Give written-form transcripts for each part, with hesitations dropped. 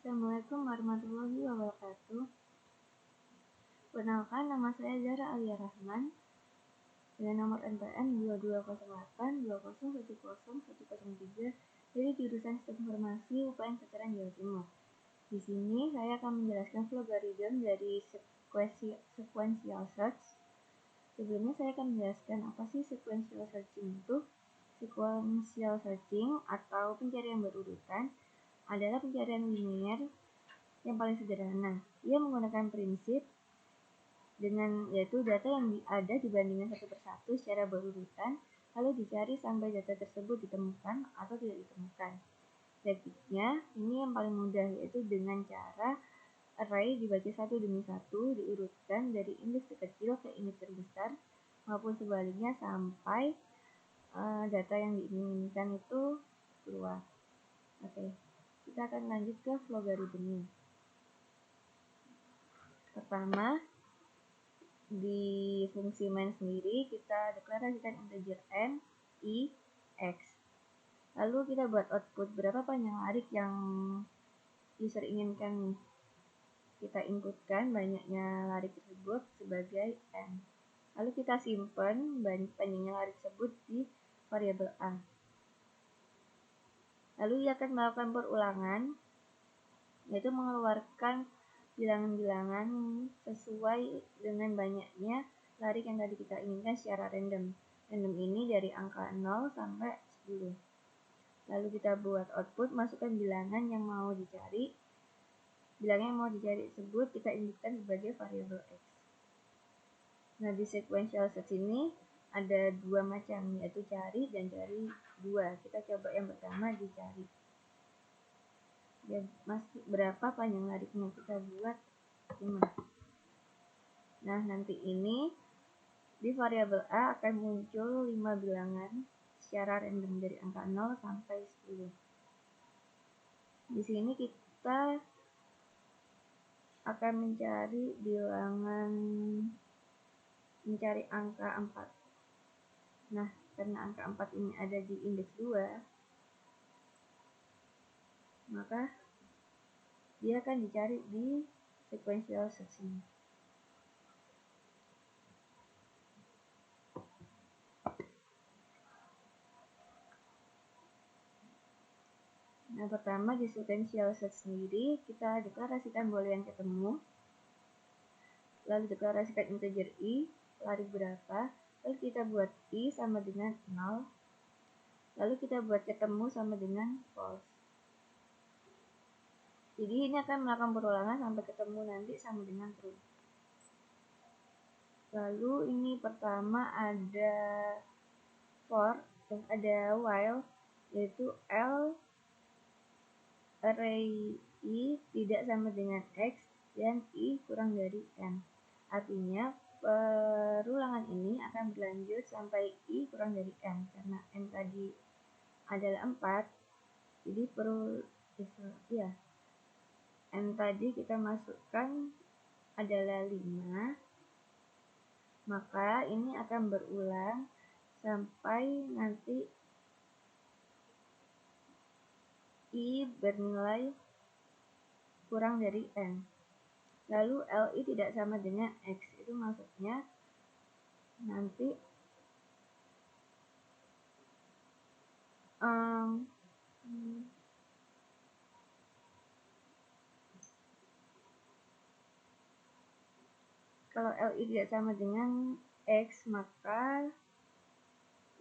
Assalamualaikum warahmatullahi wabarakatuh. Perkenalkan, nama saya Zahra Alia Rahman dengan nomor NPM 220820101003 dari jurusan Sistem Informasi UPN Veteran Jawa Timur. Di sini saya akan menjelaskan logaritma dari sequential search. Sebelumnya saya akan menjelaskan apa sih sequential searching itu. Sequential searching atau pencarian berurutan adalah pencarian linear yang paling sederhana. Ia menggunakan prinsip yaitu data yang ada dibandingkan satu persatu secara berurutan, lalu dicari sampai data tersebut ditemukan atau tidak ditemukan. Tekniknya ini yang paling mudah, yaitu dengan cara array dibaca satu demi satu, diurutkan dari indeks terkecil ke indeks terbesar, maupun sebaliknya sampai data yang diinginkan itu keluar. Oke, kita akan lanjut ke logaritmnya. Pertama, di fungsi main sendiri kita deklarasikan integer n, i, x. Lalu kita buat output berapa panjang larik yang user inginkan nih. Kita inputkan banyaknya larik tersebut sebagai n. Lalu kita simpan panjangnya larik tersebut di variabel a. Lalu ia akan melakukan perulangan, yaitu mengeluarkan bilangan-bilangan sesuai dengan banyaknya larik yang tadi kita inginkan secara random. Random ini dari angka 0 sampai 10. Lalu kita buat output, masukkan bilangan yang mau dicari. Bilangan yang mau dicari tersebut kita inputkan sebagai variabel x. Nah, di sequential search ini ada dua macam, yaitu cari dan cari dua. Kita coba yang pertama, dicari. Ya, masih berapa panjang lariknya, kita buat 5. Nah, nanti ini di variabel a akan muncul 5 bilangan secara random dari angka 0 sampai 10. Di sini kita akan mencari angka 4. Nah, karena angka 4 ini ada di indeks 2, maka dia akan dicari di sequential search ini. Nah, pertama di sequential search sendiri kita deklarasikan boolean ketemu, lalu deklarasikan integer i, larik berapa, lalu kita buat i sama dengan 0, lalu kita buat ketemu sama dengan false. Jadi ini akan melakukan perulangan sampai ketemu nanti sama dengan true. Lalu ini pertama ada while, yaitu L array i tidak sama dengan x dan i kurang dari n. Artinya perulangan ini akan berlanjut sampai i kurang dari n, karena n tadi adalah 4, jadi n tadi kita masukkan adalah 5, maka ini akan berulang sampai nanti i bernilai kurang dari n. Lalu li tidak sama dengan x, itu maksudnya nanti kalau li tidak sama dengan x, maka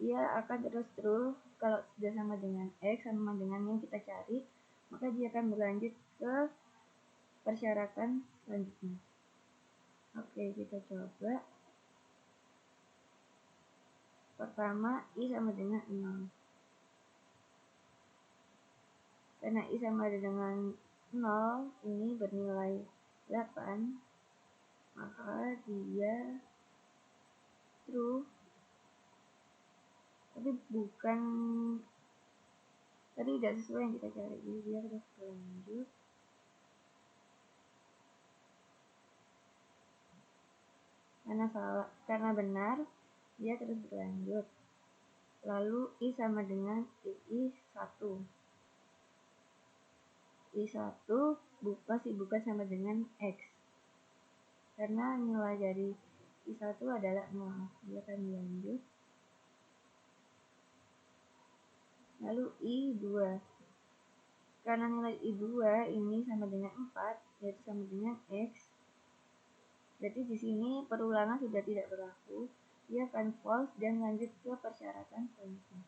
ia akan terus true. Kalau sudah sama dengan x, sama dengan yang kita cari, maka dia akan berlanjut ke persyaratan selanjutnya. Oke, kita coba. Pertama, i sama dengan 0. Karena i sama dengan 0, ini bernilai 8, maka dia true. Tapi tidak sesuai yang kita cari, jadi dia terus berlanjut. Karena benar, dia terus berlanjut. Lalu i sama dengan i 1. I1 bukan sama dengan X. Karena nilai dari I1 adalah 0. Dia akan dilanjut. Lalu I2. Karena nilai I2 ini sama dengan 4, yaitu sama dengan X. Berarti di sini perulangan sudah tidak berlaku. Dia akan false dan lanjut ke persyaratan selanjutnya.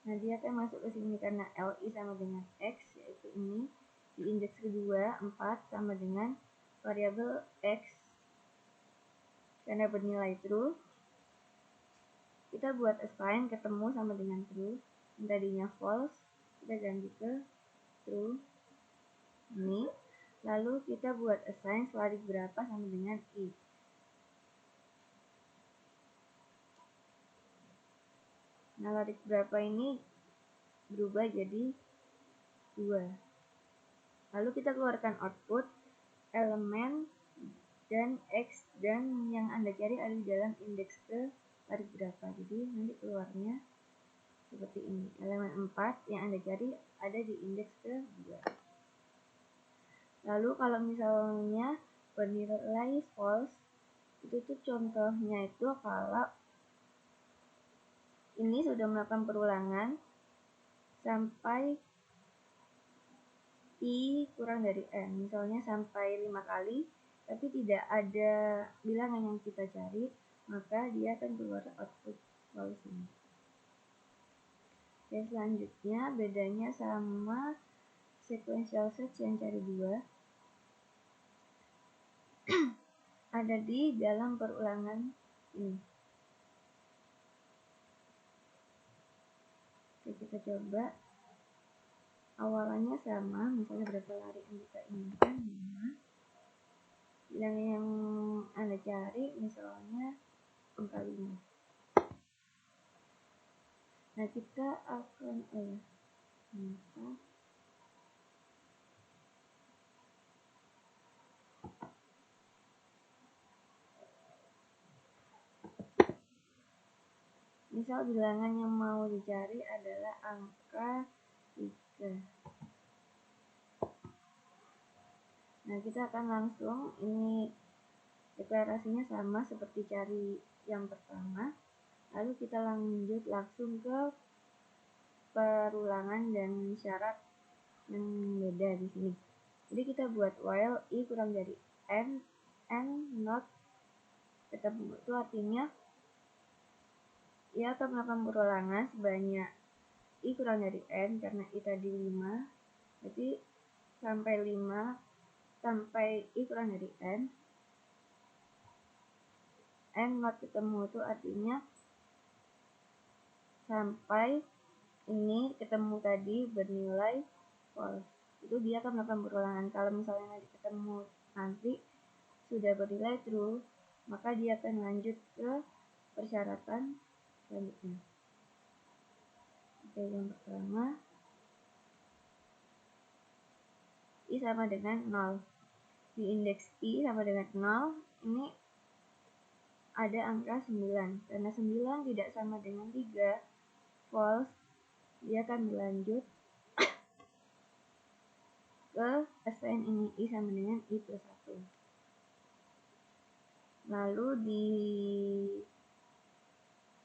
Nah, dia akan masuk ke sini karena LI sama dengan X, yaitu ini. Di indeks kedua, 4 sama dengan variabel X. Karena bernilai true, kita buat assign ketemu sama dengan true. Yang tadinya false, kita ganti ke true. Ini. Lalu kita buat assign selarik berapa sama dengan I. Nah, larik berapa ini berubah jadi 2. Lalu kita keluarkan output elemen dan X dan yang Anda cari ada di dalam indeks ke larik berapa. Jadi nanti keluarnya seperti ini. Elemen 4 yang Anda cari ada di indeks ke 2. Lalu kalau misalnya bernilai false, itu tuh contohnya itu kalau ini sudah melakukan perulangan sampai I kurang dari N, misalnya sampai 5 kali, tapi tidak ada bilangan yang kita cari, maka dia akan keluar output false ini. Oke, selanjutnya bedanya sama sequential search yang cari 2 ada di dalam perulangan ini. Oke, kita coba. Awalannya sama, misalnya berapa lari yang kita inginkan, 5. Yang Anda cari misalnya angka 5. Nah, kita akan misal bilangan yang mau dicari adalah angka 3. Nah, kita akan langsung, ini deklarasinya sama seperti cari yang pertama. Lalu kita lanjut langsung ke perulangan dan syarat yang beda di sini. Jadi kita buat while I kurang dari N not ketemu. Itu artinya ia akan melakukan perulangan sebanyak I kurang dari N, karena I tadi 5. Jadi sampai 5, sampai I kurang dari N not ketemu itu artinya sampai ini ketemu tadi bernilai false. Itu dia akan melakukan perulangan. Kalau misalnya ketemu nanti sudah bernilai true, maka dia akan lanjut ke persyaratan selanjutnya. Oke, yang pertama I sama dengan 0. Di indeks I sama dengan 0, ini ada angka 9. Karena 9 tidak sama dengan 3, false, dia akan berlanjut ke assign ini I sama dengan I plus 1. Lalu di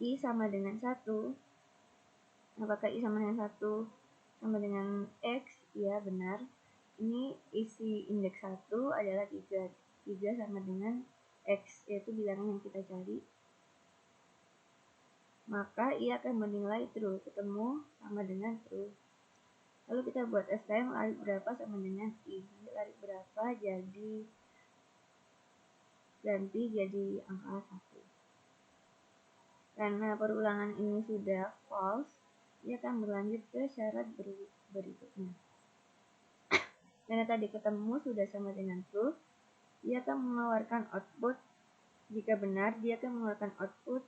I sama dengan 1, apakah I sama dengan 1 sama dengan X? Ya, benar. Ini isi indeks 1 adalah 3. 3 sama dengan X, yaitu bilangan yang kita cari. Maka I akan menilai true, ketemu sama dengan true. Lalu kita buat assign larik berapa sama dengan I. Nanti larik berapa ganti jadi angka 1. Karena perulangan ini sudah false, dia akan berlanjut ke syarat berikutnya. Karena tadi ketemu sudah sama dengan true, dia akan mengeluarkan output. Jika benar, dia akan mengeluarkan output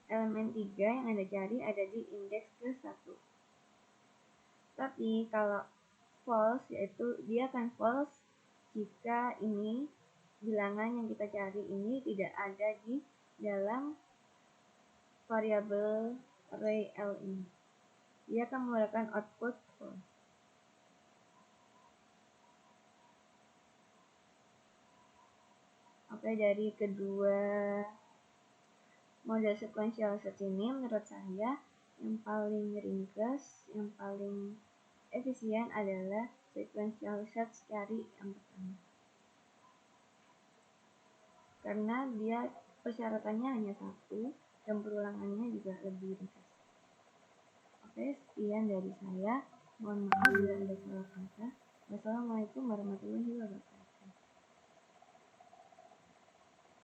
elemen 3 yang Anda cari ada di indeks ke-1. Tapi kalau false, yaitu dia akan false jika ini bilangan yang kita cari ini tidak ada di dalam variabel array L ini. Dia akan mengeluarkan output false. Oke, dari kedua model sequential search ini menurut saya yang paling ringkas, yang paling efisien adalah sequential search cari yang pertama. Karena dia persyaratannya hanya satu dan perulangannya juga lebih ringkas. Oke, sekian dari saya. Mohon maaf bila ada salah kata. Wassalamualaikum warahmatullahi wabarakatuh.